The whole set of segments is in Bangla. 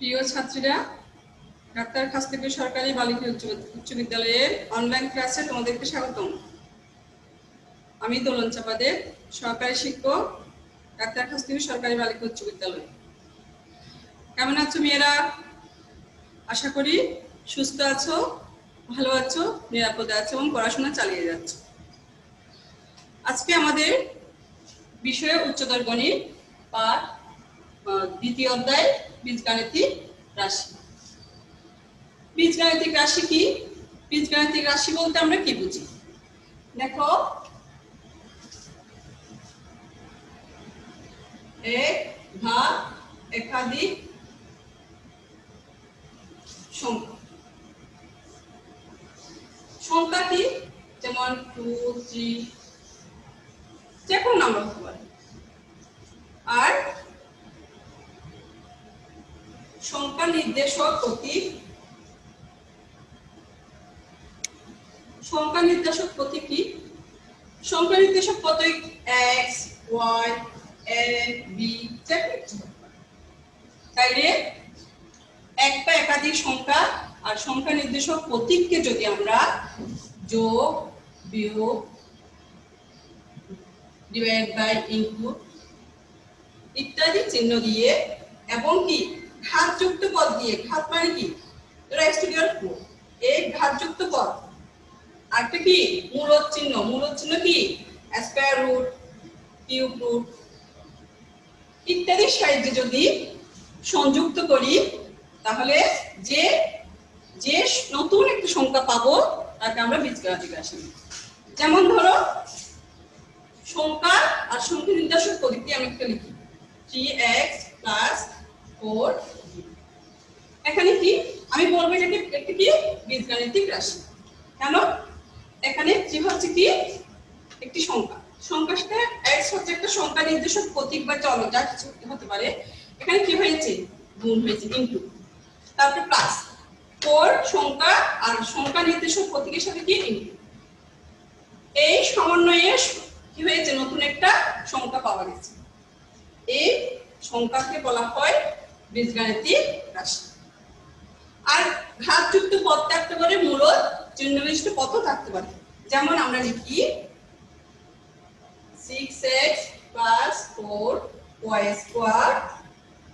প্রিয় ছাত্রীরা, ডাক্তার খাসতিপুর সরকারি বালিকা উচ্চ বিদ্যালয়ের অনলাইন ক্লাসে তোমাদেরকে স্বাগতম। আমি দোলন চাপাদের সহকারী শিক্ষক, ডাক্তার খাসতিপুর সরকারি বালিকা উচ্চ বিদ্যালয়। কেমন আছো মেয়েরা? আশা করি সুস্থ আছো, ভালো আছো, নিরাপদে আছো এবং পড়াশোনা চালিয়ে যাচ্ছ। আজকে আমাদের বিষয় উচ্চতর গণিত পাঠ দ্বিতীয় অধ্যায় বীজগাণিতিক রাশি। বীজগাণিতিক রাশি কি? বীজগাণিতিক রাশি বলতে আমরা কি বুঝি? দেখো, এক ভাগ একাধিক সংখ্যা। সংখ্যা কি? যেমন 2, 3, যে কোনো নাম্বার হতে পারে। আর সংখ্যা নির্দেশক প্রতীক। সংখ্যা নির্দেশক প্রতীক কি? সংখ্যা নির্দেশক প্রতীক x, y, a, b, যে কিছু হতে পারে। তাইলে এক বা একাধিক সংখ্যা আর সংখ্যা নির্দেশক প্রতীককে যদি আমরা যোগ, বিয়োগ, ডিভাইড বাই, ইনটু ইত্যাদি চিহ্ন দিয়ে এবং কি ঘাতযুক্ত পদ দিয়ে, ঘাত মানে কি? তোরা স্টুডিওর এই ঘাতযুক্ত পদ আর কি মূলদ চিহ্ন। মূলদ চিহ্ন কি? স্কয়ার রুট, কিউব রুট ইত্যাদির সাহায্যে যদি সংযুক্ত করি, তাহলে যে যে নতুন একটা সংখ্যা পাবো তাকে আমরা বীজগাণিতিক রাশি। যেমন ধরো, সংখ্যা আর সংখ্যা নির্দেশক প্রতীক দিয়ে আমি একটা লিখি 3x + 4। এখানে কি আমি বলবো এটাকে একটা কি বীজগাণিতিক রাশি। কেন? এখানে 3 হচ্ছে কি একটি সংখ্যা, সংখ্যার সাথে x হচ্ছে একটা সংখ্যা নির্দেশক প্রতীক বা চলক, যা কিছু হতে পারে। এখানে কি হয়েছে? গুণ হয়েছে, ইনটু, তারপরে প্লাস 4 সংখ্যা আর সংখ্যা নির্দেশক প্রতীকের সাথে কি ইনটু। এই সমন্বয়ে কি হয়েছে? নতুন একটা সংখ্যা পাওয়া গেছে। এই সংখ্যাকে বলা হয় বীজগাণিতিক রাশি। আর ঘাতযুক্ত পদ থাকতে পারে, মূলদ চিহ্নবিশিষ্ট পদও থাকতে পারে। যেমন আমরা লিখি 6x + 4y²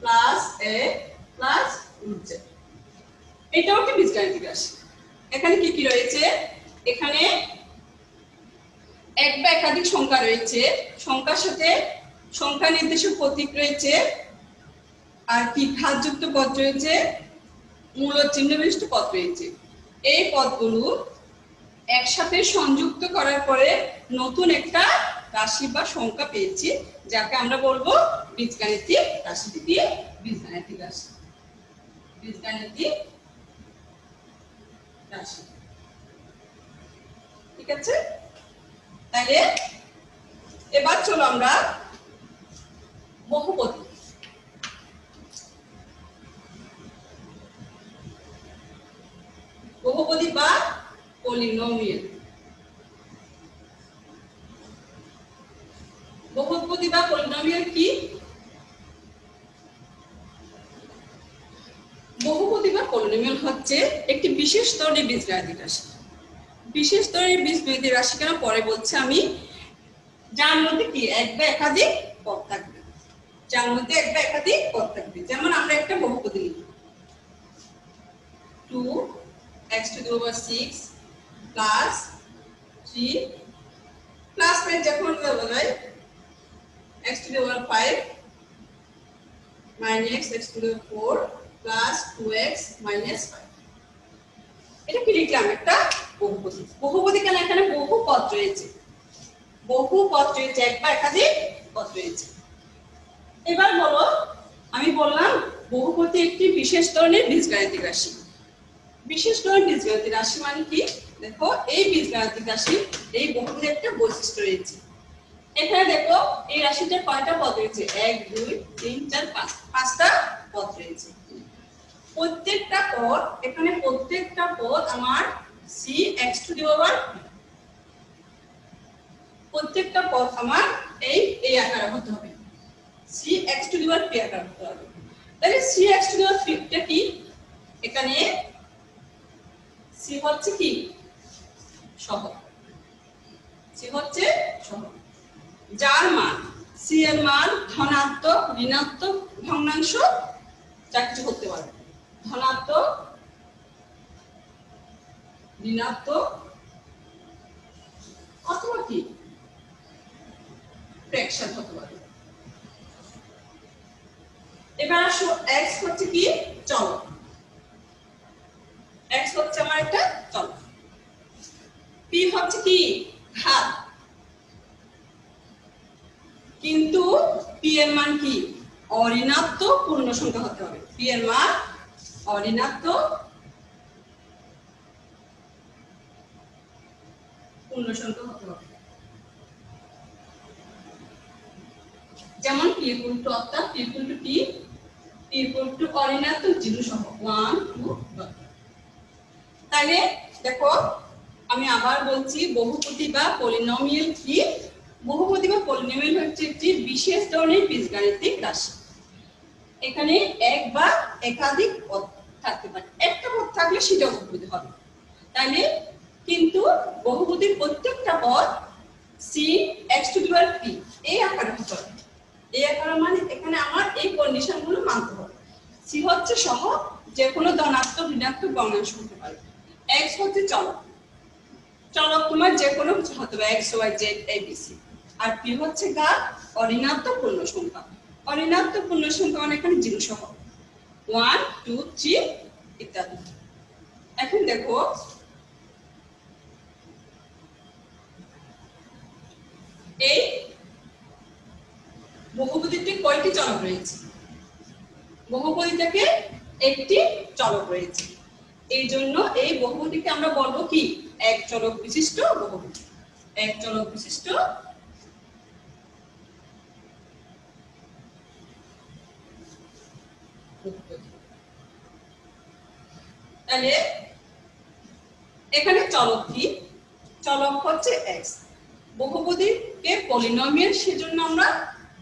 + a + z। এটাও কি বীজগাণিতিক রাশি। এখানে কি কি রয়েছে? এখানে এক বা একাধিক সংখ্যা রয়েছে, সংখ্যার সাথে সংখ্যা নির্দেশক প্রতীক রয়েছে, আর কি ঘাতযুক্ত পদ রয়েছে, মূলদ চিহ্নবিশিষ্ট পদ রয়েছে। এই পদগুলো একসাথে সংযুক্ত করার পরে নতুন একটা রাশি বা সংখ্যা পেয়েছি, যাকে আমরা বলবো বীজগাণিতিক রাশি। দিয়ে বীজগাণিতিক রাশি, বীজগাণিতিক রাশি। ঠিক আছে? তাহলে এবার চলো আমরা বহুপদী। বহুপদী বা পলিনোমিয়াল। বহুপদী বা পলিনোমিয়াল কি? বহুপদী বা পলিনোমিয়াল হচ্ছে একটি বিশেষ ধরনের বীজগাণিতিক রাশি। বিশেষ ধরনের বীজগাণিতিক রাশি কেন পরে বলছি আমি। যার মধ্যে কি এক বা একাধিক পদ থাকবে, যার মধ্যে এক বা একাধিক পদ থাকবে। যেমন আমরা একটা বহুপদী লিখি 2x⁶ + 3 প্লাস মানে যখন বলা যায় x⁵ - x⁴ + 2x - 5। এটা কি লিখলাম? একটা বহুপদী। বহুপদী কেন? এখানে বহু পদ রয়েছে, বহু পদ রয়েছে, এক বা একাধিক পদ রয়েছে। এবার বলো, আমি বললাম বহুপদী একটি বিশেষ ধরনের বীজগাণিতিক রাশি। বিশেষ ধরনের বীজগাণিতিক রাশি মানে কি? দেখো, এই বীজগাণিতিক রাশি এই বহুপদীর একটা বৈশিষ্ট্য রয়েছে। এখানে দেখো এই রাশিটার কয়টা পদ রয়েছে? 1, 2, 3, 4, 5, 5টা পদ রয়েছে। প্রত্যেকটা পদ, এখানে প্রত্যেকটা পদ আমার cx⁵, প্রত্যেকটা পদ আমার এই আকারে হতে হবে, cx⁵p আকারে হতে হবে। তাহলে cx টু দি পাওয়ার 5 টা কি? এখানে c হচ্ছে কি সহগ, c হচ্ছে সহগ, যার মান c এর মান ধনাত্মক, ঋণাত্মক, ভগ্নাংশ যা কিছু হতে পারে, ধনাত্মক, ঋণাত্মক অথবা কি ফ্র্যাকশন হতে পারে। এবার আসো x হচ্ছে কি চলক, x হচ্ছে আমার একটা চলক, p হচ্ছে কি ঘাত, কিন্তু p এর মান কি অঋণাত্মক পূর্ণ সংখ্যা হতে হবে, p এর মান অঋণাত্মক পূর্ণ সংখ্যা হতে হবে। যেমন p ইকুয়াল টু অর্থাৎ p equal to t, p equal to অঋণাত্মক 0 সহ 1 2। তাহলে দেখো আমি আবার বলছি, বহুপদী বা পলিনোমিয়াল কি? বহুপদী বা পলিনোমিয়াল হচ্ছে একটি বিশেষ ধরনের বীজগাণিতিক রাশি। এখানে এক বা একাধিক পদ থাকতে পারে, একটা পদ থাকলে সেটা বহুপদী হবে। তাহলে কিন্তু বহুপদীর প্রত্যেকটা পদ cx two the power p এই আকারে হতে হবে। এই আকারে মানে এখানে আমার এই কন্ডিশনগুলো মানতে হবে। c হচ্ছে সহগ, যে কোনো ধনাত্মক, ঋণাত্মক ভগ্নাংশ হতে পারে। x হচ্ছে চলক, চলক তোমার যে কোনো কিছু হতে পারে, x y z a b c। R p হচ্ছে ঘাত, অঋণাত্মক পূর্ণ সংখ্যা, অঋণাত্মক পূর্ণ সংখ্যা মানে এখানে 0 সহ 1 2 3 ইত্যাদি। এখন দেখো এই বহুপদীতে কয়টি চলক রয়েছে? বহুপদীটাকে একটি চলক রয়েছে, এই জন্য এই বহুপদীকে আমরা বলবো কি এক চলক বিশিষ্ট বহুপদী, এক চলক বিশিষ্ট বহুপদী। তাহলে এখানে চলক কি? চলক হচ্ছে x, বহুপদীকে পলিনোমিয়াল, সেজন্য আমরা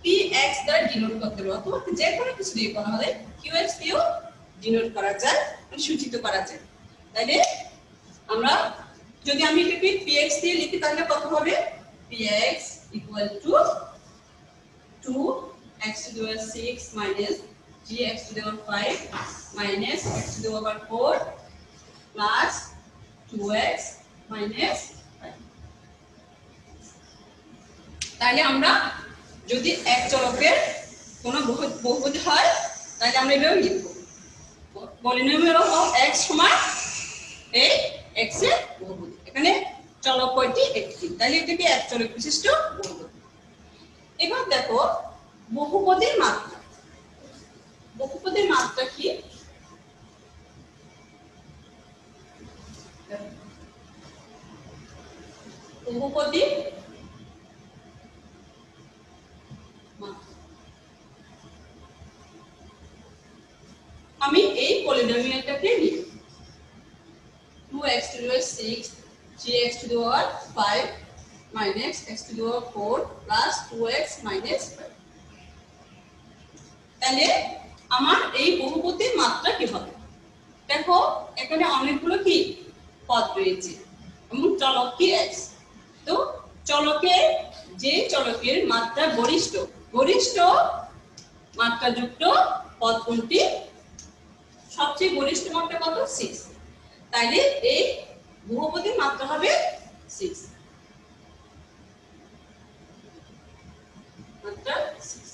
px দ্বারা ডিনোট করতে পারি, অথবা যে কোনো কিছু দিয়ে করা হয় qx দিয়েও ডিনোট করা যায়, সূচিত করা যায়। তাহলে আমরা যদি আমি এটাকে px দিয়ে লিখি তাহলে কত হবে? px equal to 2x two the power 6 minus gx two the power 5 minus x two the power 4 plus 2x minus 5। তাহলে আমরা যদি এক চলকের কোনো বহুপদী হয় তাহলে আমরা এভাবে লিখব, পলিনোমিয়াল অফ x সমান এই x এর বহুপদী। এখানে চলক কয়টি? একটি, তাহলে এটাকে এক চলক বিশিষ্ট বহুপদী। এবার দেখো বহুপদীর মাত্রা, বহুপদীর মাত্রা কি? বহুপদী আমি এই পলিনোমিয়ালটাকে নিই 2x to the power 6 gx to the power 5 minus x to the power 4 plus 2x minus 5। তাহলে আমার এই বহুপদীর মাত্রা কি হবে? দেখো এখানে অনেকগুলো কি পদ রয়েছে এবং চলক কি x। তো চলকের যে চলকের মাত্রা গরিষ্ঠ, গরিষ্ঠ মাত্রাযুক্ত পদ কোনটি? সবচেয়ে গরিষ্ঠ মাত্রা কত? 6। তাইলে এই বহুপদীর মাত্রা হবে 6, মাত্রা 6।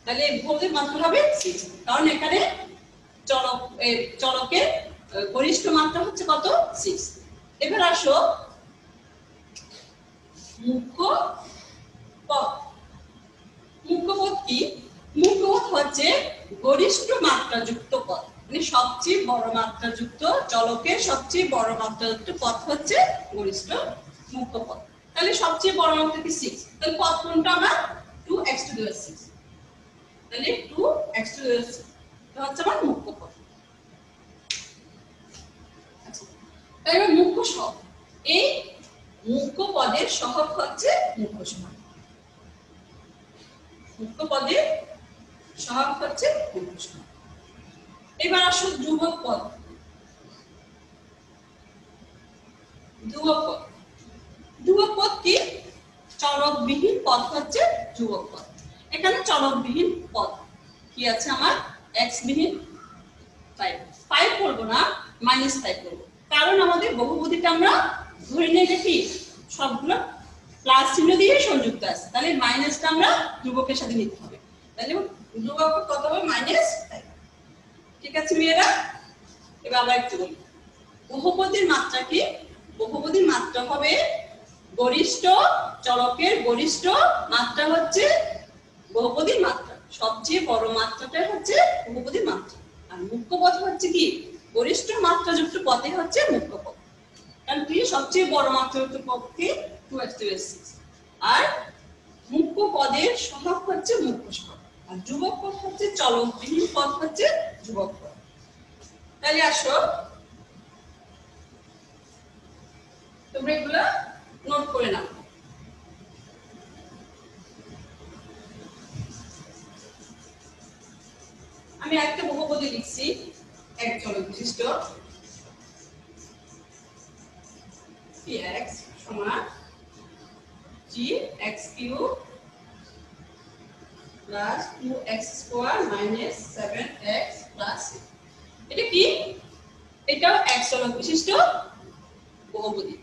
তাহলে বহুপদীর মাত্রা হবে 6, কারণ এখানে চলকের গরিষ্ঠ মাত্রা হচ্ছে কত? 6। এবার আসো মুখ্য পদ। মুখ্য পদ কি? মুখ্য পদ হচ্ছে গরিষ্ঠ মাত্রাযুক্ত পদ, মানে সবচেয়ে বড় মাত্রাযুক্ত চলকের সবচেয়ে বড় মাত্রাযুক্ত পদ হচ্ছে গরিষ্ঠ মুখ্য পদ। তাহলে সবচেয়ে বড় মাত্রা কি? 6। তাহলে পদ কোনটা আমার? 2x to the power 6। তাহলে 2x to the power 6 এটা হচ্ছে আমার মুখ্য পদ। আচ্ছা, তাহলে মুখ্য সহগ, এই মুখ্য পদের সহগ হচ্ছে মুখ্য সহগ। মুখ্য পদের সহগ হচ্ছে মুখ্য সহগ। এবার আসো ধ্রুবক পদ। ধ্রুবক পদ, ধ্রুবক পদ কি? চলকবিহীন পদ হচ্ছে ধ্রুবক পদ। এখানে চলকবিহীন পদ কি আছে আমার? x বিহীন 5 করব না, -5 করব, কারণ আমাদের বহুপদীটা আমরা ধরে নিয়ে দেখি সবগুলো প্লাস চিহ্ন দিয়ে সংযুক্ত আছে, তাহলে মাইনাসটা আমরা ধ্রুবকের সাথে নিতে হবে। তাহলে ধ্রুবক কত হবে? -5। ঠিক আছে মেয়েরা? এবার আবার একটু বলি, বহুপদীর মাত্রা কি? বহুপদীর মাত্রা হবে গরিষ্ঠ চলকের গরিষ্ঠ মাত্রা হচ্ছে বহুপদীর মাত্রা, সবচেয়ে বড় মাত্রাটা হচ্ছে বহুপদীর মাত্রা। আর মুখ্য পদ হচ্ছে কি? গরিষ্ঠ মাত্রা যুক্ত পদে হচ্ছে মুখ্য পদ, কারণ কি সবচেয়ে বড় মাত্রা যুক্ত পদ কি? 2x to 6। আর মুখ্য পদের সহগ হচ্ছে মুখ্য সহগ, আর ধ্রুবক পদ হচ্ছে চলকবিহীন পদ হচ্ছে ধ্রুবক পদ। তাহলে আসো তোমরা এগুলো নোট করে নাও। আমি একটা বহুপদী লিখছি, এক চলক বিশিষ্ট px সমান gx³ plus 2x² minus 7x plus 6। এটা কি? এটাও এক চলক বিশিষ্ট বহুপদী,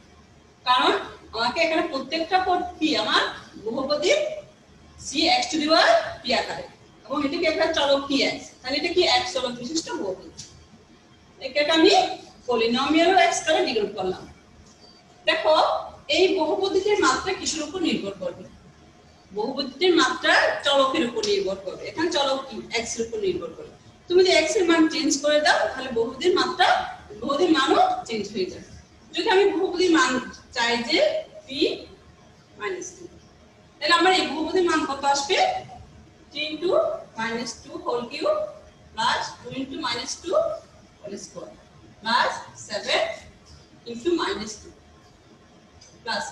কারণ আমাকে এখানে প্রত্যেকটা পদ কি আমার বহুপদীর cx⁴ আকারে, এবং এটা কি একটা চলক px, তাহলে এটা কি এক চলক বিশিষ্ট বহুপদী। এটাকে আমি পলিনোমিয়াল x দ্বারা ডিনোট করলাম। দেখো এই বহুপদীটির মাত্রা কিসের উপর নির্ভর করবে? বহুপদীটির মাত্রা চলকের উপর নির্ভর করবে। এখানে চলক কি? x এর উপর নির্ভর করবে। তুমি যদি x এর মান চেঞ্জ করে দাও তাহলে বহুপদীর মাত্রা, বহুপদীর মানও চেঞ্জ হয়ে যাবে। যদি আমি বহুপদীর মান চাই যে p - 2, তাহলে আমার এই বহুপদীর মান কত আসবে? 3 * -2 whole cube plus 2 * -2 whole square plus 7 * -2 plus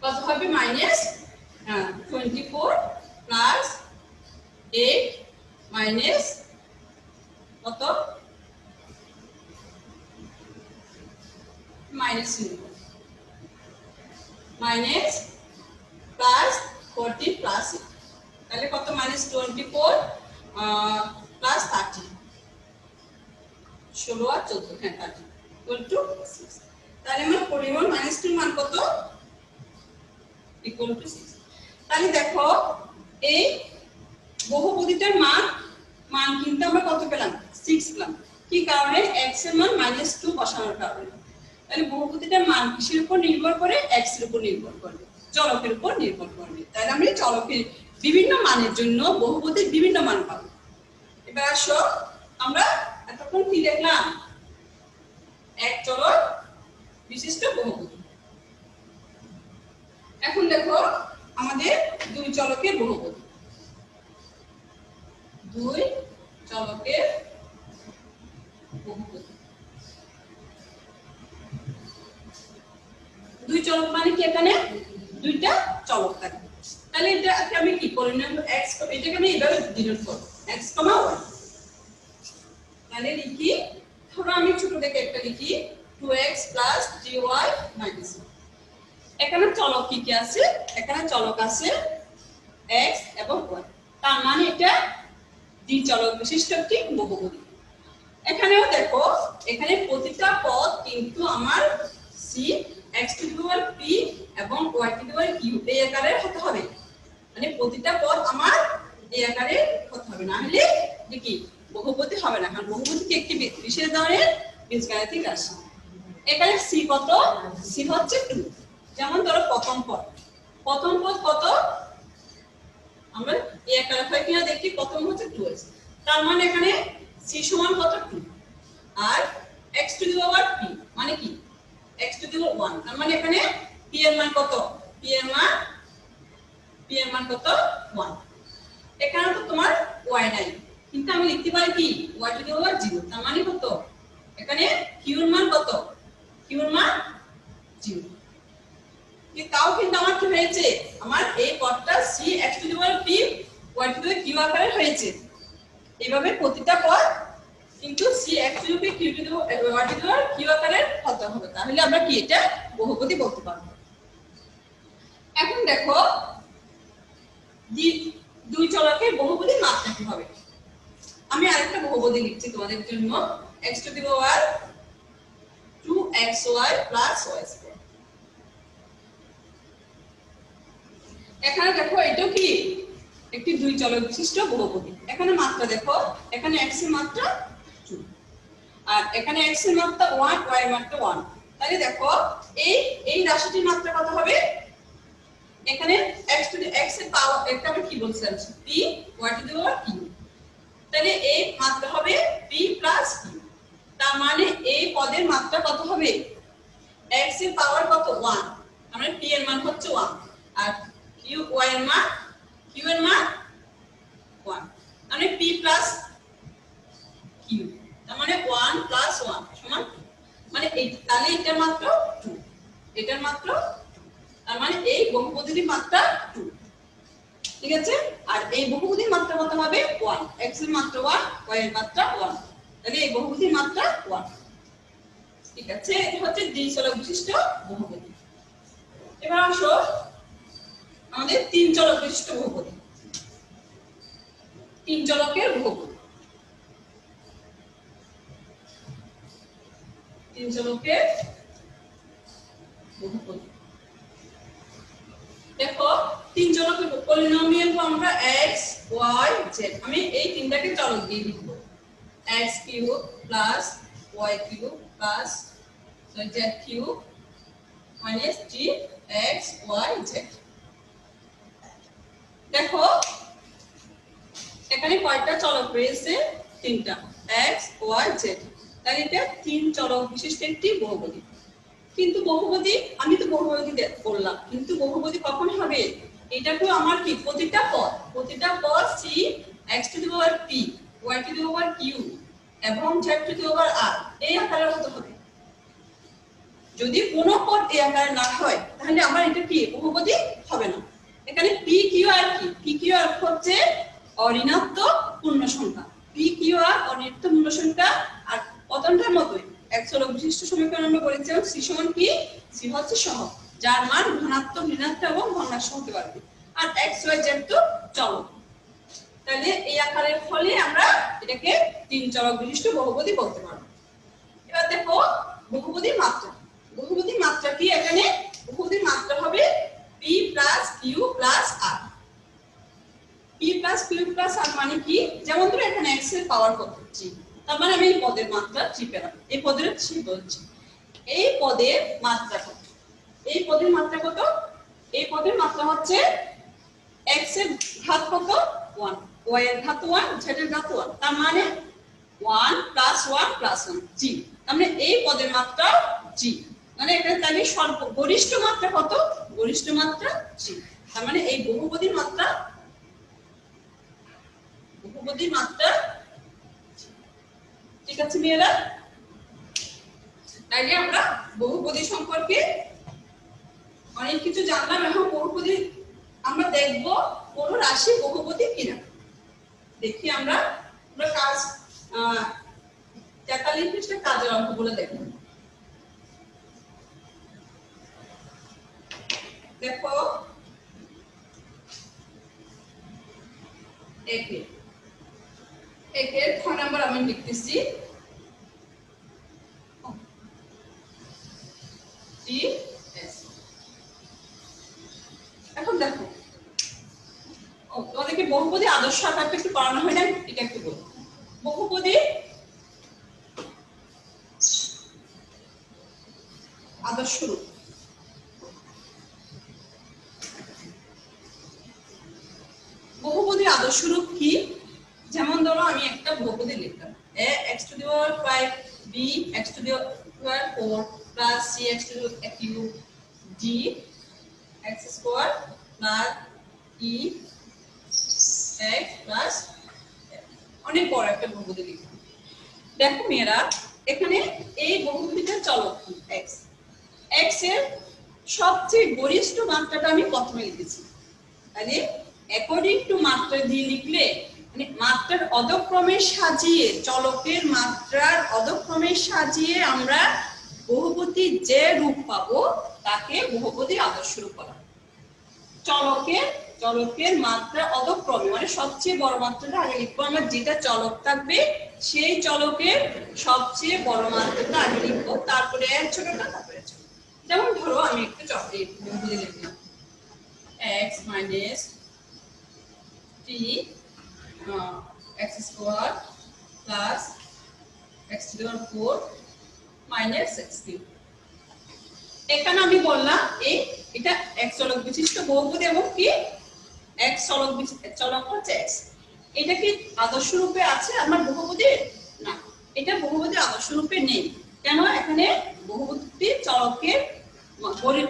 কত হবে? -24 প্লাস 8 মাইনাস কত? -0 মাইনাস প্লাস 40 প্লাস, তাহলে কত? -24 প্লাস 30, 16 আর 14, হ্যাঁ 30 = 6। তাহলে আমার পরিমাণ -2 মান কত? = 6। তাহলে দেখো এই বহুপদীটার মান কিন্তু আমরা কত পেলাম? 6 পেলাম। কি কারণে? x এর মান -2 বসানোর কারণে। তাহলে বহুপদীটার মান কিসের উপর নির্ভর করে? x এর উপর নির্ভর করবে, চলকের উপর নির্ভর করবে। তাহলে আমরা চলকের বিভিন্ন মানের জন্য বহুপদীর বিভিন্ন মান পাবো। এবার আসো আমরা এতক্ষণ কি দেখলাম? এক চলক বিশিষ্ট বহুপদী। এখন দেখো আমাদের দুই চলকের বহুপদী। দুই চলকের বহুপদী। দুই চলক মানে কি? এখানে দুইটা চলক থাকবে। তাহলে এটাকে আমি কি পলিনোমিয়াল x, এটাকে আমি এইভাবে ডিনোট করব, x, y। তাহলে লিখি, ধরো আমি ছোট দেখে একটা লিখি 2x + 3y - 1। এখানে চলক কি কি আছে? এখানে চলক আছে x এবং y, তার মানে এটা দ্বি-চলক বিশিষ্ট একটি বহুপদী। এখানেও দেখো এখানে প্রতিটা পদ কিন্তু আমার c x⁴p এবং y⁴q এই আকারে হতে হবে, মানে প্রতিটা পদ আমার এই আকারে হতে হবে, না হলে কি বহুপদী হবে না। কারণ বহুপদী কি একটি বিশেষ ধরনের বীজগাণিতিক রাশি। এখানে c কত? c হচ্ছে 2। যেমন ধরো প্রথম পদ কত? আমরা এই আকারে হয় কিনা দেখি। প্রথম হচ্ছে 2x, তার মানে এখানে c সমান কত? 2। আর x⁴p মানে কি? x⁴1, তার মানে এখানে p এর মান কত? p এর মান কত? 1। এখানে তো তোমার y নাই, কিন্তু আমি লিখতে পারি কি y⁴0, তার মানে কত? এখানে q এর মান কত? q এর মান 0। কি তাও কিন্তু আমার কি হয়েছে? আমার এই পদটা c x⁴p y⁴q আকারে হয়েছে, এইভাবে প্রতিটা পদ কিন্তু c x to the q to the y to the power q আকারে হতে হবে, তাহলে আমরা কি এটা বহুপদী বলতে পারবো। এখন দেখো দুই চলকের বহুপদী মাত্রা কি হবে। আমি আরেকটা বহুপদী লিখছি তোমাদের জন্য, x two the power 2xy plus y square. এখানে দেখো এটা কি একটি দুই চলক বিশিষ্ট বহুপদী। এখানে মাত্রা দেখো, এখানে x এর মাত্রা 2 আর এখানে x এর মাত্রা 1, y এর মাত্রা 1। তাহলে দেখো এই রাশিটির মাত্রা কত হবে, এখানে x টু দি x এর পাওয়ার একটা আমি কি বলছিলাম p y two the power q, তাহলে এই মাত্রা হবে p প্লাস q। তার মানে এই পদের মাত্রা কত হবে, x এর পাওয়ার কত 1, আমরা p এর মান হচ্ছে 1 আর q y এর মান q এর মান 1, মানে p প্লাস q, তার মানে 1 প্লাস 1 সমান 2, মানে এই তাহলে এটার মাত্রা 2, এটার মাত্রা 2, তার মানে এই বহুপদীর মাত্রা 2, ঠিক আছে। আর এই বহুপদীর মাত্রা কত হবে 1, x এর মাত্রা 1, y এর মাত্রা 1, তাহলে এই বহুপদীর মাত্রা 1, ঠিক আছে। এটা হচ্ছে দ্বি চলক বিশিষ্ট বহুপদী। এবার আসো আমাদের তিন চলক বিশিষ্ট বহুপদী, তিন চলকের বহুপদী, তিন চলকের বহুপদী। দেখো তিন চলকের পলিনোমিয়াল তো আমরা x y z, আমি এই তিনটাকে চলক দিয়ে লিখব, x cube plus y cube plus z cube minus 3x y z। দেখো এখানে কয়টা চলক রয়েছে, তিনটা, x y z, তাহলে এটা তিন চলক বিশিষ্ট একটি বহুপদী। কিন্তু বহুপদী আমি তো বহুপদী বললাম, কিন্তু বহুপদী কখন হবে, এটা তো আমার কি প্রতিটা পদ c x two the power p y two the power q এবং z two the power r এই আকারে হতে হবে। যদি কোনো পদ এই আকারে না হয় তাহলে আমার এটা কি বহুপদী হবে না। এখানে p q আর কি, p q আর হচ্ছে অঋণাত্মক পূর্ণ সংখ্যা, p q আর অঋণাত্মক পূর্ণ সংখ্যা। আর পদটার মতই এক চলক বিশিষ্ট সমীকরণ আমরা বলেছিলাম c সমান কি, c হচ্ছে সহগ যার মান ধনাত্মক ঋণাত্মক এবং ভগ্নাংশ হতে পারবে, আর x y z তো চলক। তাহলে এই আকারের ফলে আমরা এটাকে তিন চলক বিশিষ্ট বহুপদী বলতে পারবো। এবার দেখো বহুপদীর মাত্রা, বহুপদীর মাত্রা কি, এখানে বহুপদীর মাত্রা হবে p plus q plus r। p plus q plus r মানে কি, যেমন ধরো এখানে x এর পাওয়ার কত 3, তার মানে আমি এই পদের মাত্রা 3 পেলাম, এই পদের 3 বলছি। এই পদের মাত্রা কত, এই পদের মাত্রা কত, এই পদের মাত্রা হচ্ছে x এর ঘাত কত 1, y এর ঘাত 1, z এর ঘাত 1, তার মানে 1 প্লাস 1 প্লাস 1 g, তার মানে এই পদের মাত্রা g, মানে এখানে তাহলে গরিষ্ঠ মাত্রা কত, গরিষ্ঠ মাত্রা g, তার মানে এই বহুপদীর মাত্রা, বহুপদীর মাত্রা, ঠিক আছে মেয়েরা। তাইলে আমরা বহুপদী সম্পর্কে অনেক কিছু জানলাম। এখন বহুপদী আমরা দেখব কোন রাশি বহুপদী কিনা, দেখি আমরা কাজ 43 পৃষ্ঠা কাজের অঙ্কগুলো দেখব। দেখো একের 6 নাম্বার আমি লিখতেছি, এখন দেখো তোমাদেরকে বহুপদী আদর্শ আকারটা একটু পড়ানো হয় না, এটা একটু বলবো। বহুপদী আদর্শ রূপ, বহুপদী আদর্শ রূপ কি, যেমন ধরো আমি একটা বহুপদী লিখলাম a x two the power 5 b x two the power 4 plus c x two the power cube d x square plus e x plus অনেক বড় একটা বহুপদী লিখলাম। দেখো মেয়েরা এখানে এই বহুপদীটার চলক x, x এর সবচেয়ে গরিষ্ঠ মাত্রাটা আমি প্রথমে লিখেছি, তাহলে অ্যাকর্ডিং টু মাত্রা দিয়ে লিখলে মানে মাত্রার অধক্রমে সাজিয়ে, চলকের মাত্রার অধক্রমে সাজিয়ে আমরা বহুপদীর যে রূপ পাবো তাকে বহুপদীর আদর্শ রূপ বলা হয়। চলকের মাত্রা অধক্রমে মানে সবচেয়ে বড় মাত্রাটা আগে লিখবো আমরা, যেটা চলক থাকবে সেই চলকের সবচেয়ে বড় মাত্রাটা আগে লিখবো, তারপরে ছোটটা, তারপরে ছোট। যেমন ধরো আমি একটু চকলেট বহুপদী লিখলাম x minus 3 x square plus x to the power 4 minus 16। এখানে আমি বললাম এটা x চলক বিশিষ্ট বহুপদী এবং কি x চলক হচ্ছে x। এটা কি আদর্শ রূপে আছে আমার বহুপদীর? না, এটা বহুপদীর আদর্শ রূপে নেই। কেন? এখানে বহুপদী চলকের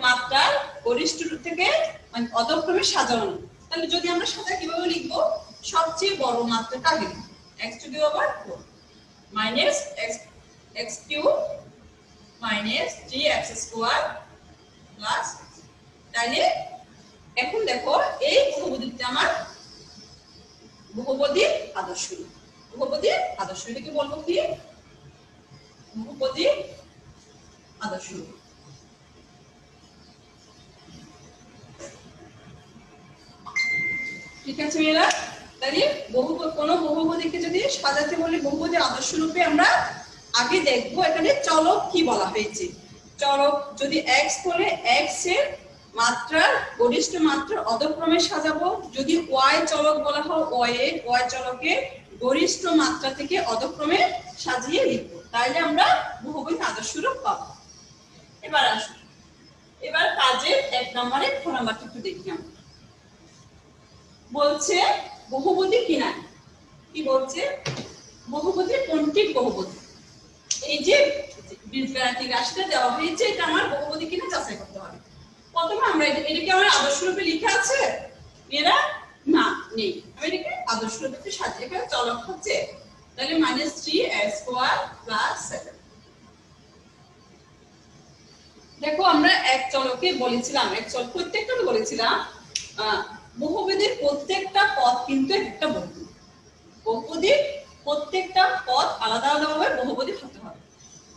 মাত্রার গরিষ্ঠ থেকে মানে অধক্রমে সাজানো। তাহলে যদি আমরা সাজা কিভাবে লিখবো? সবচেয়ে বড় মাত্রাটা আগে লিখবো, x to the power 4 minus x cube minus 3x square plus। তাহলে এখন দেখো এই বহুপদীটা আমার বহুপদীর আদর্শ রূপ। বহুপদীর আদর্শ রূপকে বলবো কি? বহুপদীর আদর্শ রূপ। ঠিক আছে মেয়েরা? তাহলে কোন বহুপদীকে যদি সাজাতে বলি বহুপদীর আদর্শ রূপে আমরা আগে দেখবো এখানে চলক কি বলা হয়েছে। চলক যদি x বলে x এর মাত্রার গরিষ্ঠ মাত্রার অধক্রমে সাজাবো, যদি y চলক বলা হয় y চলকের গরিষ্ঠ মাত্রা থেকে অধক্রমে সাজিয়ে লিখবো, তাহলে আমরা বহুপদীর আদর্শ রূপ পাবো। এবার আসুন, এবার কাজের 1 নম্বরে খ নাম্বারটা একটু দেখি। আমরা বলছে বহুপদী কিনা, কি বলছে? বহুপদী কোনটি বহুপদী? এই যে বীজগাণিতিক রাশিটা দেওয়া হয়েছে এটা আমার বহুপদী কিনা যাচাই করতে হবে। প্রথমে আমরা এটাকে আমার আদর্শ রূপে লেখা আছে এরা? না, নেই। আমি এটাকে আদর্শ রূপে সাজিয়ে এখানে চলক হচ্ছে, তাহলে -3x² + 7। দেখো আমরা এক চলকে বলেছিলাম, প্রত্যেকটা বলেছিলাম বহুপদীর প্রত্যেকটা পদ কিন্তু একটা বহুপদী। বহুপদীর প্রত্যেকটা পদ আলাদা আলাদাভাবে বহুপদী হতে হবে।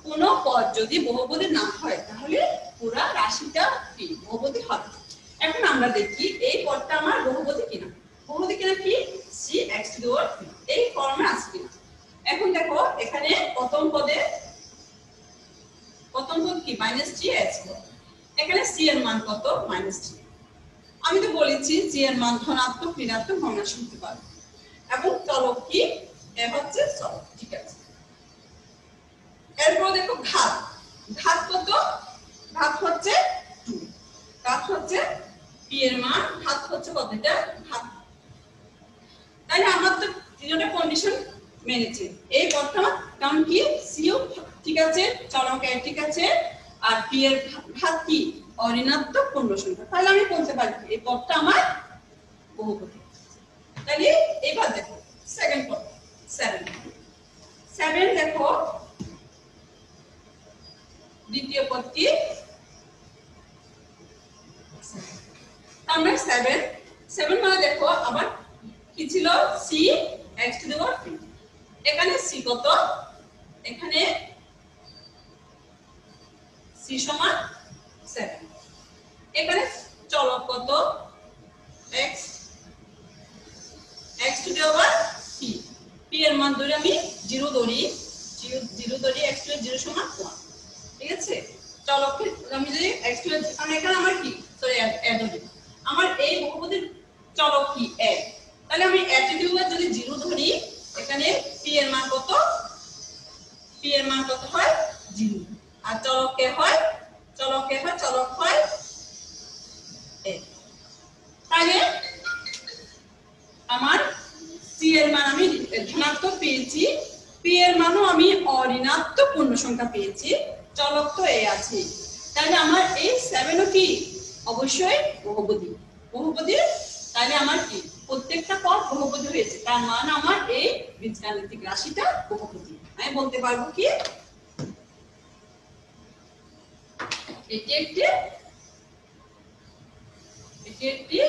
কোন পদ যদি বহুপদী না হয় তাহলে পুরা রাশিটা কি বহুপদী হবে। এখন আমরা দেখি এই পদটা আমার বহুপদী কিনা। বহুপদী কিনা কি? cx to the power 3 এই ফর্মে আছে কিনা। এখন দেখো এখানে প্রথম পদ কি? -3x। এখানে c এর মান কত? -3। আমি তো বলেছি c এর মান ধনাত্মক, ঋণাত্মক, ভগ্নাংশ হতে পারে। এবং চলক কি? এ হচ্ছে চলক। ঠিক আছে, এরপর দেখো ঘাত কত? ঘাত হচ্ছে 2। ঘাত হচ্ছে p এর মান, ঘাত হচ্ছে কত? এটা ঘাত। তাহলে আমার তো তিনটা কন্ডিশন মেনেছে এই পদটা আমার, কারণ কি c ও ঠিক আছে, চলক এ ঠিক আছে, আর p এর ঘাত কি? অঋণাত্মক পূর্ণ সংখ্যা। তাহলে আমি বলতে পারি এই পদটা আমার বহুপদী। তাহলে এবার দেখো সেকেন্ড পদ 7 দেখো দ্বিতীয় পদ কি? আমরা 7 মানে দেখো আবার কি ছিল? c x to the power 3। এখানে c কত? এখানে c সমান 7। এখানে চলক কত? x to the power 3। p এর মান ধরে আমি 0 ধরি, x to 0 সমান 1। ঠিক আছে, চলককে আমি যদি x to এখানে আমার কি সরি অ্যাড হবে, আমার এই বহুপদীর চলক কি 1। তাহলে আমি অ্যাটিটিউড যদি 0 ধরি, এখানে p এর মান কত? p এর মান কত হয়? 0। আর চলক হয় 1। তাহলে আমার c এর মান আমি ধনাত্মক পেয়েছি, p এর মানও আমি অঋণাত্মক পূর্ণ সংখ্যা পেয়েছি, চলক তো a আছে। তাহলে আমার এই 7 ও কি অবশ্যই বহুপদী। তাহলে আমার কি প্রত্যেকটা পদ বহুপদী হয়েছে, তার মানে আমার এই বীজগাণিতিক রাশিটা বহুপদী। আমি বলতে পারবো কি এটি একটি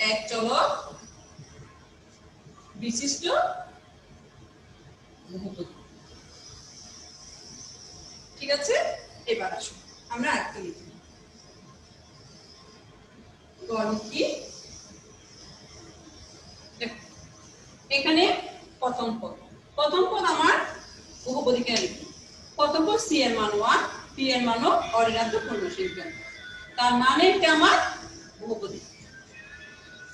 এক চলক বিশিষ্ট বহুপদী। ঠিক আছে, এবার আসুন আমরা আরেকটা লিখি। গণকি এখানে প্রথম পদ আমার বহুপদীকে লিখি। প্রথম পদ সি এর মান 1, পি এর মান অরিনাদ্য পূর্ণসংখ্যা, তার মানে এটা আমার বহুপদী।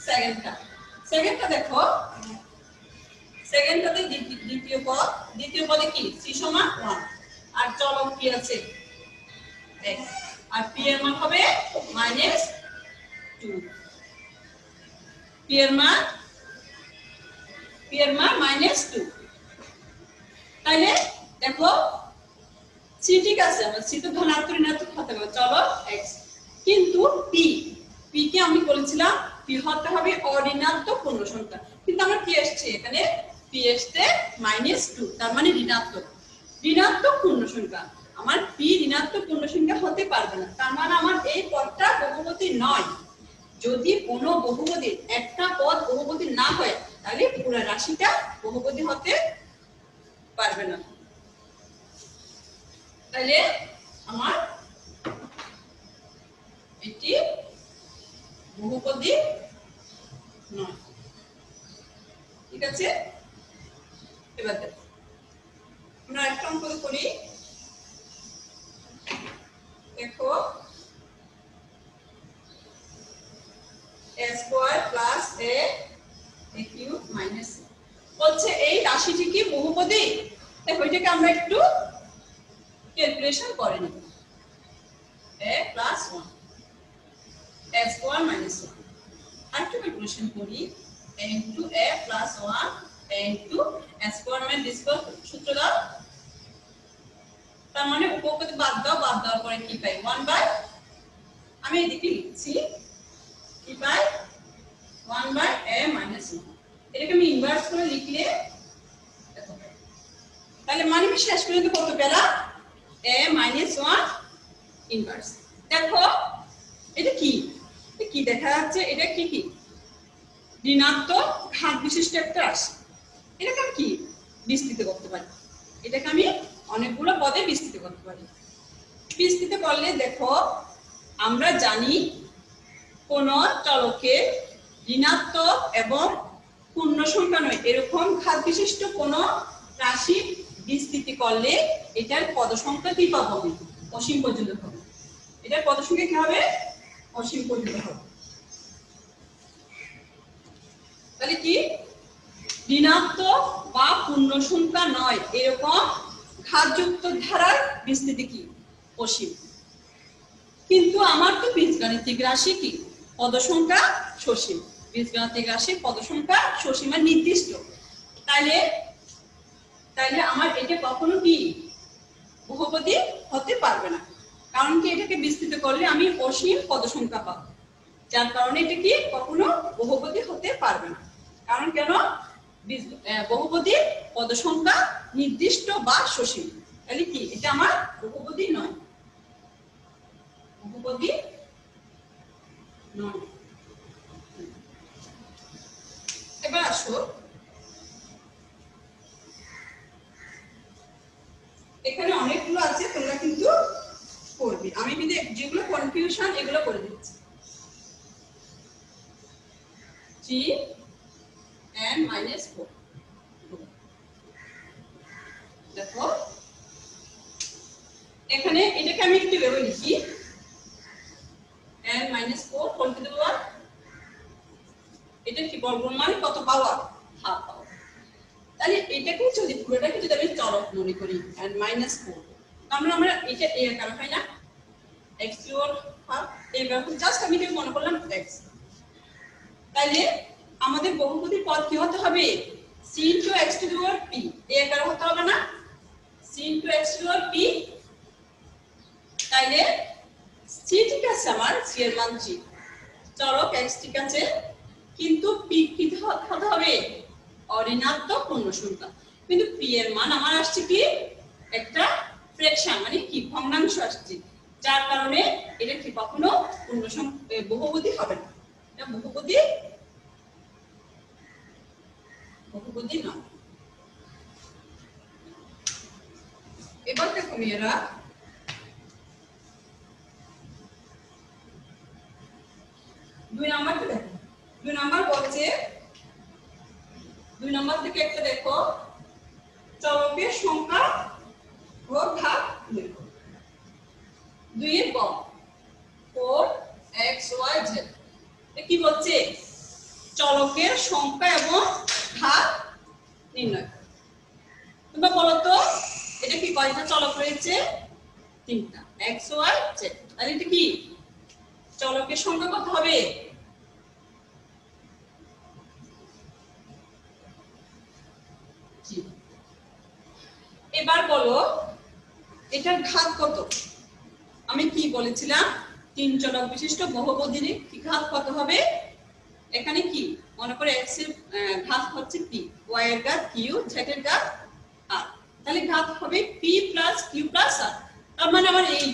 সেকেন্ডটা দেখো, সেকেন্ডটাতে দ্বিতীয় পদে কি সি সমান 1 আর চলক কি আছে x আর p এর মান হবে -2, p এর মান -2। তাইলে দেখো সি ঠিক আছে, আমরা সি তো ধনাত্মক ঋণাত্মক হতে পারে, চলো x, কিন্তু p কে আমি বলেছিলাম p হতে হবে অঋণাত্মক পূর্ণ সংখ্যা, কিন্তু আমার কি আসছে এখানে p আসছে -2, তার মানে ঋণাত্মক পূর্ণ সংখ্যা। আমার p ঋণাত্মক পূর্ণ সংখ্যা হতে পারবে না, তার মানে আমার এই পদটা বহুপদী নয়। যদি কোনো বহুপদীর একটা পদ বহুপদী না হয় তাহলে পুরো রাশিটা বহুপদী হতে পারবে না। তাহলে আমার এটি বহুপদী নয়। ঠিক আছে, এবার দেখো আমরা একটা অঙ্ক করি। দেখো a square plus a cube minus c হচ্ছে এই রাশিটি কি বহুপদী? দেখো এটাকে আমরা একটু ক্যালকুলেশন করে নিব। a plus 1 a square minus 1 আর একটু ক্যালকুলেশন করি, a into a plus 1 a into a square minus b square সূত্র দাও। তার মানে উপপদী বাদ দেওয়ার পরে কি পাই 1 বাই, আমি এদিকে লিখছি কি পাই 1 বাই a minus 1। এটাকে আমি ইনভার্স করে লিখলে দেখো, তাহলে মানে আমি শেষ পর্যন্ত কত পেলাম a minus 1 ইনভার্স। দেখো এটা কি দেখা যাচ্ছে, এটা কি ঋণাত্মক ঘাত বিশিষ্ট একটা রাশি। এটাকে আমি কি বিস্তৃত করতে পারি, এটাকে আমি অনেকগুলো পদে বিস্তৃত করতে পারি। বিস্তৃত করলে দেখো আমরা জানি কোন চলকে ঋণাত্মক এবং পূর্ণ সংখ্যা নয় এরকম ঘাত বিশিষ্ট কোন রাশি বিস্তৃতি করলে এটার পদ সংখ্যা কি পাবো, অসীম পর্যন্ত হবে। এটার পদ সংখ্যা কি হবে, অসীম পর্যন্ত হবে। তাহলে কি ঋণাত্মক বা পূর্ণ সংখ্যা নয় এরকম ঘাতযুক্ত ধারার বিস্তৃতি কি অসীম। কিন্তু আমার তো বীজগাণিতিক রাশি কি পদ সংখ্যা সসীম, বীজগাণিতিক রাশি পদ সংখ্যা সসীম আর নির্দিষ্ট। তাইলে আমার এটা কখনো কি বহুপদী হতে পারবে না, কারণ কি এটাকে বিস্তৃত করলে আমি অসীম পদ সংখ্যা পাবো, যার কারণে এটা কি কখনো বহুপদী হতে পারবে না। কারণ কেন, বহুপদী পদ সংখ্যা নির্দিষ্ট বা সসীম, তাহলে কি এটা আমার বহুপদী নয়, বহুপদী নয়। এবার আসো এখানে অনেকগুলো আছে, তোমরা কিন্তু করবে, আমি কিন্তু যেগুলো কনফিউশন এগুলো করে দিচ্ছি। 3 and -4 দেখো এখানে এটাকে আমি একটু ভেবে লিখি, and -4 whole to the power, এটা কি বর্গমূল কত পাওয়ার, হাফ পাওয়ার। তাহলে এটাকে যদি পুরোটাকে যদি আমি চলক মনে করি and -4, তাহলে আমরা এটা a এর কারণ হয় না x কিউব হাফ এর কারণ জাস্ট আমি কি মনে করলাম x। তাহলে আমাদের বহুপদী পদ কি হতে হবে c * x two the power p, a এর কারণ হতে হবে না c * x two the power p। তাইলে c ঠিক আছে, আমার c এর মান 3, চলক x ঠিক আছে, কিন্তু p কি হতে হবে অঋণাত্মক পূর্ণ সংখ্যা, কিন্তু p এর মান আমার আসছে কি একটা ফ্র্যাকশন মানে কি ভগ্নাংশ আসছে, যার কারণে এটা কি কখনো পূর্ণ সংখ্যা বহুপদী হবে না, এটা বহুপদী বহুপদী নয়। এবার দেখো মেয়েরা, দুই নাম্বারটা দেখো। দুই নাম্বার বলছে, দুই নাম্বার থেকে একটা দেখো, চলকের সংখ্যা ও ঘাত লেখো। 2 এর গ 4 x y z। কি বলছে? চলকের সংখ্যা এবং ঘাত নির্ণয় করো। তোমরা বলো তো এটা কি, কয়টা চলক রয়েছে? 3টা, x y z। তাহলে এটা কি চলকের সংখ্যা কত হবে? এবার বলো এটার ঘাত কত? আমি কি বলেছিলাম, 3 চলক বিশিষ্ট বহুপদীর কি ঘাত কত হবে? এখানে কি মনে করে x এর ঘাত হচ্ছে p, y এর ঘাত q, z এর ঘাত r। তাহলে ঘাত হবে p + q + r। তার মানে আমার এই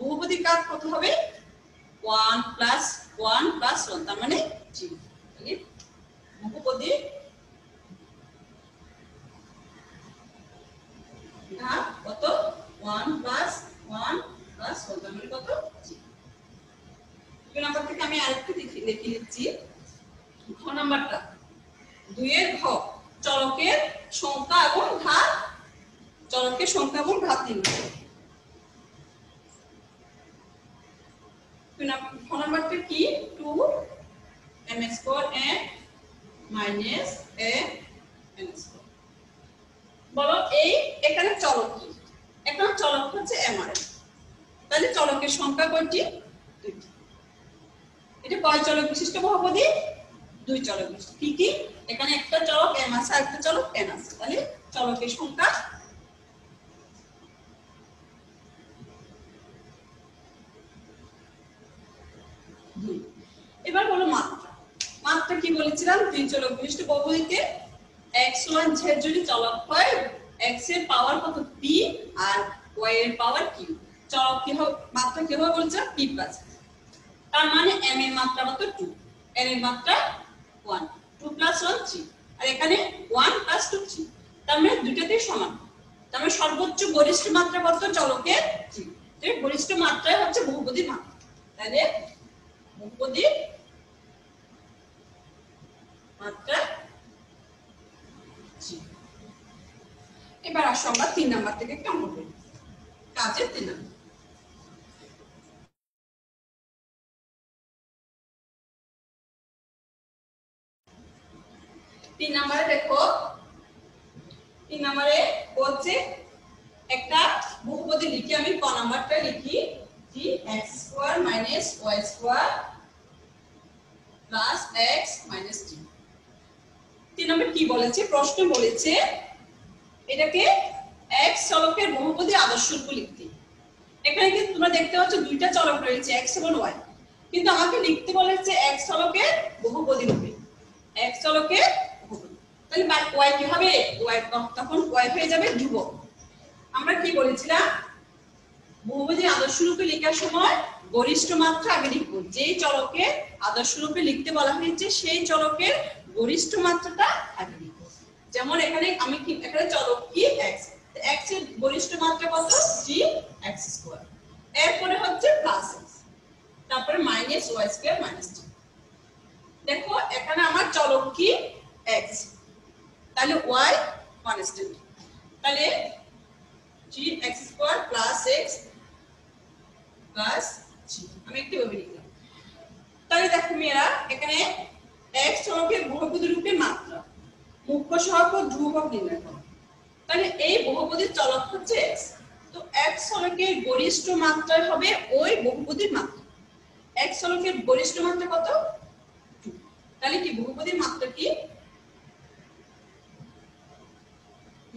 বহুপদীর ঘাত কত হবে? 1 + 1 + 1, তার মানে 0। তাহলে বহুপদীর ঘাত কত? 1 + 1 + 1, তার মানে কত? 0। দুই নাম্বার থেকে আমি আরেকটু লিখে নিচ্ছি। ঘ নাম্বারটা, 2 এর ঘ, চলকের সংখ্যা এবং ঘাত, চলকের সংখ্যা এবং ঘাত নির্ণয়। ঘ নাম্বারটা কি? 2m² n - a n²। বলো এই এখানে চলক কি? এখন চলক হচ্ছে mrn। তাহলে চলকের সংখ্যা কয়টি? 2টি। এটা কয় চলক বিশিষ্ট বহুপদী? 2 চলক বিশিষ্ট। কি কি? এখানে একটা চলক m আছে আর একটা চলক n আছে। তাহলে চলকের সংখ্যা 2। এবার বলো মাত্রা। মাত্রা কি বলেছিলাম? 3 চলক বিশিষ্ট বহুপদীতে x y z যদি চলক হয়, x এর পাওয়ার কত? p আর y এর পাওয়ার q। চলক কি হবে? মাত্রা কি হবে বলেছিলাম? p + তার মানে m এর মাত্রা কত? 2, n এর মাত্রা 1, 2 + 1 3, আর এখানে 1 + 2 3। তার মানে দুটোতেই সমান। তার মানে সর্বোচ্চ গরিষ্ঠ মাত্রা কত? চলকের 3। তাই গরিষ্ঠ মাত্রাই হচ্ছে বহুপদীর মাত্রা। তাহলে বহুপদীর মাত্রা 3। এবার আসো আমরা 3 নাম্বার থেকে একটা অঙ্ক করি। কাজের 3 নাম্বার। 3 নম্বরে দেখো, 3 নম্বরে বলছে একটা বহুপদী লিখি। আমি ক নাম্বারটা লিখি, যে x² - y² + x - t। 3 নম্বর কি বলেছে? প্রশ্ন বলেছে এটাকে x চলকের বহুপদী আদর্শ রূপে লিখতে। এখানে কিন্তু তোমরা দেখতে পাচ্ছ দুইটা চলক রয়েছে, x এবং y, কিন্তু আমাকে লিখতে বলেছে x চলকের বহুপদী রূপে। x চলকের বহুপদী, তাহলে y কি হবে? y তখন y হয়ে যাবে ধ্রুবক। আমরা কি বলেছিলাম? বহুপদী আদর্শ রূপে লেখার সময় গরিষ্ঠ মাত্রা আগে লিখব। যেই চলকে আদর্শ রূপে লিখতে বলা হয়েছে সেই চলকের গরিষ্ঠ মাত্রাটা আগে লিখব। যেমন এখানে আমি কি, এখানে চলক কি? x। x এর গরিষ্ঠ মাত্রা কত? gx²। এরপরে হচ্ছে +x, তারপরে -y² - t। দেখো এখানে আমার চলক কি? x, তাহলে y কনস্ট্যান্ট। তাহলে gx² + x + g, আমি একটু ভাবে লিখলাম। তাহলে দেখো মেয়েরা, এখানে x চলকের বহুপদী রূপে মাত্রা, মুখ্য সহগ ও ধ্রুবক নির্ণয় করো। তাহলে এই বহুপদীর চলক হচ্ছে x। তো x চলকের গরিষ্ঠ মাত্রা হবে ওই বহুপদীর মাত্রা। x চলকের গরিষ্ঠ মাত্রা কত? 2। তাহলে কি বহুপদীর মাত্রা কি?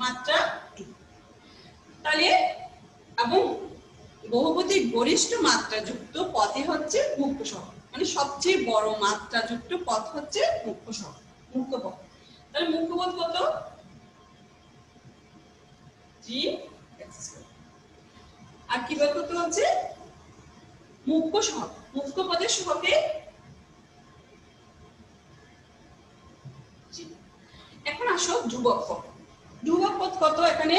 মাত্রা 2। তাহলে এবং বহুপদীর গরিষ্ঠ মাত্রা যুক্ত পদই হচ্ছে মুখ্য সহগ, মানে সবচেয়ে বড় মাত্রা যুক্ত পদ হচ্ছে মুখ্য সহগ, মুখ্য পদ। তাহলে মুখ্য পদ কত? gx²। আর কি বের করতে হচ্ছে? মুখ্য সহগ। মুখ্য পদের সহগে এখন আসো ধ্রুবক পদ। ধ্রুবক পদ কত? এখানে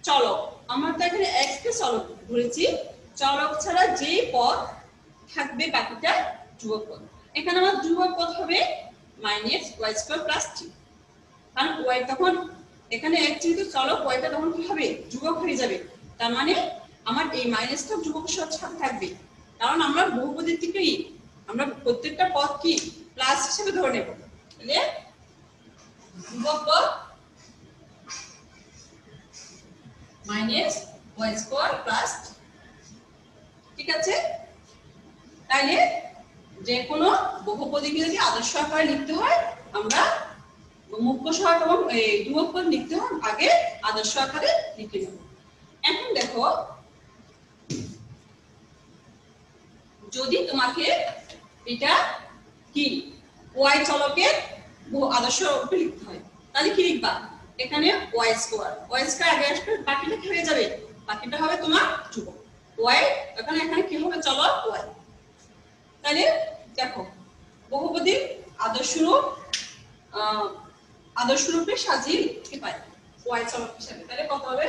চলক, আমরা তো এখানে x কে চলক ধরেছি, চলক ছাড়া যে পদ থাকবে বাকিটা ধ্রুবক পদ। এখানে আমার ধ্রুবক পদ হবে -y² + 3, কারণ y তখন এখানে x যেহেতু চলক, y টা তখন কি হবে? ধ্রুবক হয়ে যাবে। তার মানে আমার এই মাইনাসটা ধ্রুবকের সাথে থাকবে, কারণ আমরা বহুপদীর থেকে আমরা প্রত্যেকটা পদ কি প্লাস হিসেবে ধরে নেব। তাহলে ধ্রুবক পদ -y² + 3, ঠিক আছে? তাইলে যে কোনো বহুপদীকে যদি আদর্শ আকারে লিখতে হয়, আমরা মুখ্য সহায়ক এবং ধ্রুবক পদ লিখতে হয় আগে আদর্শ আকারে লিখে নেব। এখন দেখো, যদি তোমাকে এটা কি y চলকের আদর্শ রূপে লিখতে হয়, তাহলে কি লিখবা? এখানে y² আগে আসবে, বাকিটা কি হয়ে যাবে? বাকিটা হবে তোমার ধ্রুবক y, এখানে কি হবে? চলক y। তাহলে দেখো, বহুপদীর আদর্শ রূপে সাজিয়ে লিখতে পারি y চলক হিসাবে। তাহলে কত হবে?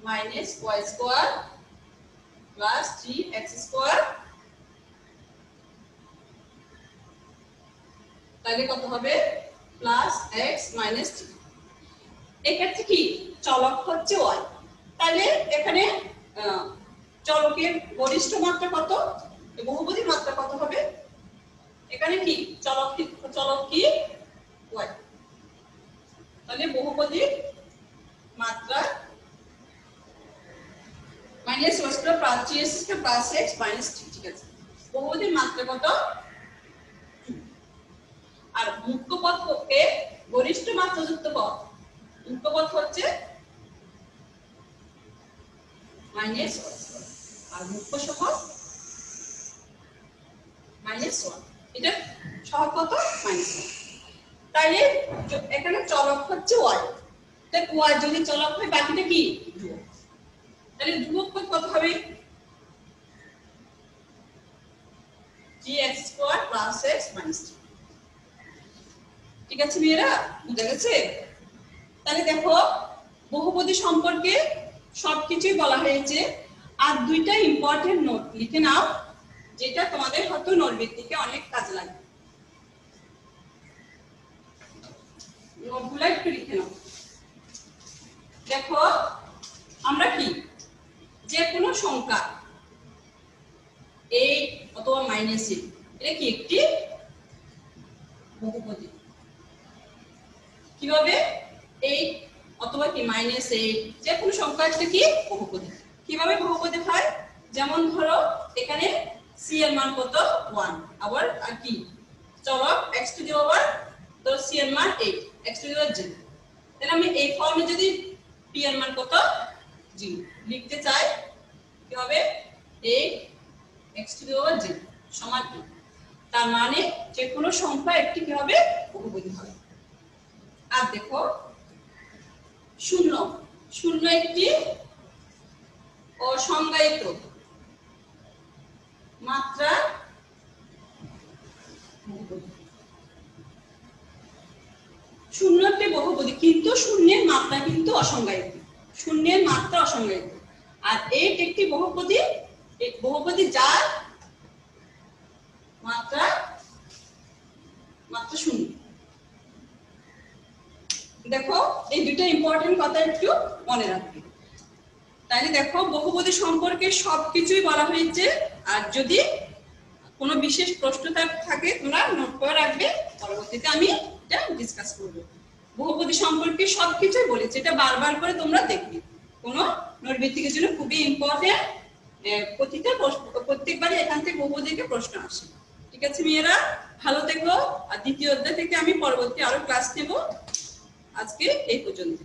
-y² + 3x², তাহলে কত হবে? +x - 3। এক্ষেত্রে কি চলক হচ্ছে y, তাহলে এখানে চলকের গরিষ্ঠ মাত্রা কত? বহুপদীর মাত্রা কত হবে? এখানে কি চলক কি y, তাহলে বহুপদীর মাত্রা -y² + 3x² + x - 3, ঠিক আছে? বহুপদীর মাত্রা কত? আর মুখ্য পদ কে গরিষ্ঠ মাত্রাযুক্ত পদ, মুখ্য পদ হচ্ছে -y² আর মুখ্য সহগ -1, এটা সহগ কত? -1। তাইলে এখানে চলক হচ্ছে y, তাহলে y যদি চলক হয় বাকিটা কি ধ্রুবক। তাহলে ধ্রুবক পদ কত হবে? 3x² + x - 3, ঠিক আছে মেয়েরা? বুঝা গেছে? তাহলে দেখো, বহুপদী সম্পর্কে সবকিছুই বলা হয়েছে। আর দুইটা ইম্পর্টেন্ট নোট লিখে নাও, যেটা তোমাদের হয়তো নোট ভিত্তিকে অনেক কাজে লাগবে। নোটগুলো একটু লিখে নাও। দেখো, আমরা কি যে কোনো সংখ্যা -8 অথবা -8, এটা কি একটি বহুপদী। কিভাবে? 8 অথবা কি -8, যে কোনো সংখ্যা একটা কি বহুপদী। কিভাবে বহুপদী হয়? যেমন ধরো, এখানে c এর মান কত? 1, আবার আর কি চলক x⁴, তো c এর মান 8, x⁴j। তাহলে আমি এই ফর্মে যদি p এর মান কত 0 লিখতে চাই, কি হবে? 8 x⁴j সমান 2। তার মানে যে কোনো সংখ্যা একটি কি হবে? বহুপদী হবে। আর দেখো, 0 একটি অসংজ্ঞায়িত মাত্রা বহুপদী। 0 একটি বহুপদী, কিন্তু শূন্যের মাত্রা কিন্তু অসংজ্ঞায়িত, শূন্যের মাত্রা অসংজ্ঞায়িত। আর 8 একটি বহুপদী যার মাত্রা 0। দেখো, এই দুটো ইম্পর্টেন্ট কথা একটু মনে রাখবে। তাহলে দেখো, বহুপদী সম্পর্কে সবকিছুই বলা হয়েছে। আর যদি কোনো বিশেষ প্রশ্ন থাকে, তোমরা নোট করে রাখবে, পরবর্তীতে আমি এটা ডিসকাস করব। বহুপদী সম্পর্কে সবকিছুই বলেছে, এটা বারবার করে তোমরা দেখবে। কোনো নোট ভিত্তিকের জন্য খুবই ইম্পর্টেন্ট, প্রত্যেকবারই এখান থেকে বহুপদীকে প্রশ্ন আসে। ঠিক আছে মেয়েরা, ভালো থেকো। আর দ্বিতীয় অধ্যায় থেকে আমি পরবর্তী আরো ক্লাস নেব। আজকে এই পর্যন্ত।